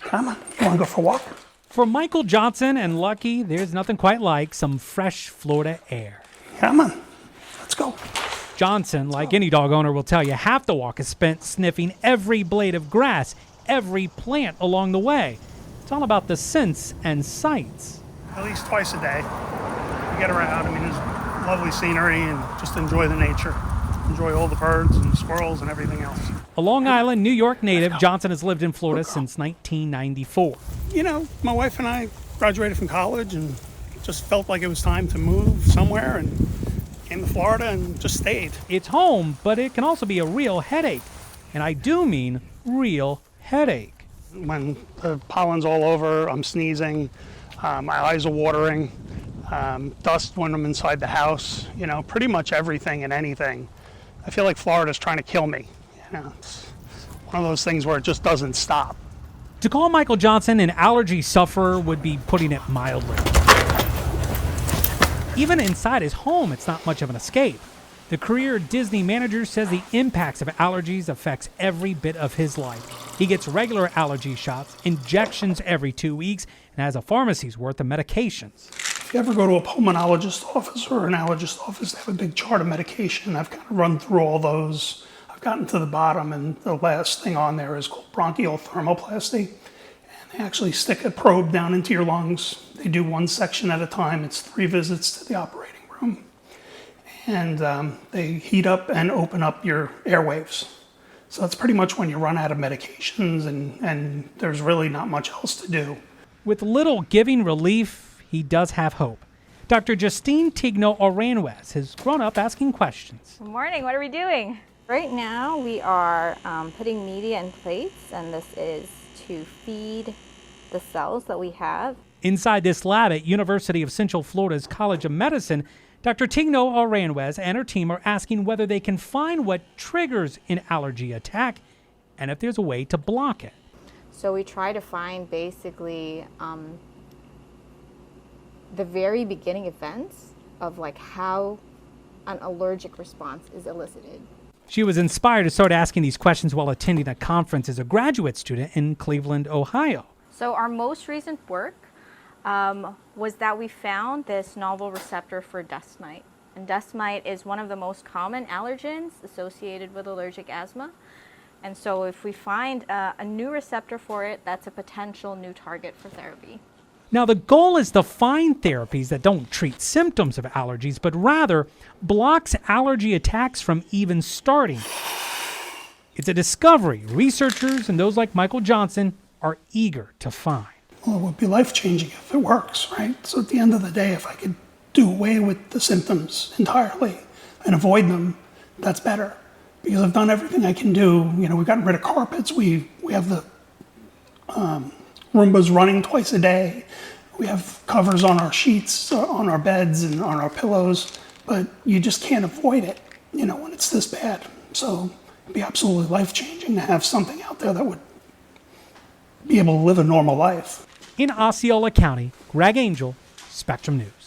Come on, you want to go for a walk? For Michael Johnson and Lucky, there's nothing quite like some fresh Florida air. Come on, let's go. Johnson, like any dog owner will tell you, half the walk is spent sniffing every blade of grass, every plant along the way. It's all about the scents and sights. At least twice a day. We get around. I mean, there's lovely scenery and just enjoy the nature. Enjoy all the birds and squirrels and everything else. A Long Island, New York native, Johnson has lived in Florida since 1994. You know, my wife and I graduated from college and just felt like it was time to move somewhere and came to Florida and just stayed. It's home, but it can also be a real headache. And I do mean real headache. When the pollen's all over, I'm sneezing, my eyes are watering, dust when I'm inside the house, you know, pretty much everything and anything. I feel like Florida's trying to kill me. You know, it's one of those things where it just doesn't stop. To call Michael Johnson an allergy sufferer would be putting it mildly. Even inside his home, it's not much of an escape. The career Disney manager says the impacts of allergies affects every bit of his life. He gets regular allergy shots, injections every 2 weeks, and has a pharmacy's worth of medications. If you ever go to a pulmonologist office or an allergist office, they have a big chart of medication. I've kind of run through all those. I've gotten to the bottom, and the last thing on there is called bronchial thermoplasty. And they actually stick a probe down into your lungs. They do one section at a time. It's 3 visits to the operating room. And they heat up and open up your airwaves. So that's pretty much when you run out of medications and there's really not much else to do. With little giving relief, he does have hope. Dr. Justine Tigno-Aranjuez has grown up asking questions. Good morning, what are we doing? Right now we are putting media in plates, and this is to feed the cells that we have. Inside this lab at University of Central Florida's College of Medicine, Dr. Tigno-Aranjuez and her team are asking whether they can find what triggers an allergy attack and if there's a way to block it. So we try to find basically the very beginning events of like how an allergic response is elicited. She was inspired to start asking these questions while attending a conference as a graduate student in Cleveland, Ohio. So our most recent work was that we found this novel receptor for dust mite. And dust mite is one of the most common allergens associated with allergic asthma. And so if we find a new receptor for it, that's a potential new target for therapy. Now, the goal is to find therapies that don't treat symptoms of allergies, but rather blocks allergy attacks from even starting. It's a discovery researchers and those like Michael Johnson are eager to find. Well, it would be life-changing if it works, right? So at the end of the day, if I could do away with the symptoms entirely and avoid them, that's better. Because I've done everything I can do. You know, we've gotten rid of carpets. We have the Roombas running twice a day. We have covers on our sheets, on our beds, and on our pillows. But you just can't avoid it, you know, when it's this bad. So it'd be absolutely life-changing to have something out there that would be able to live a normal life. In Osceola County, Greg Angel, Spectrum News.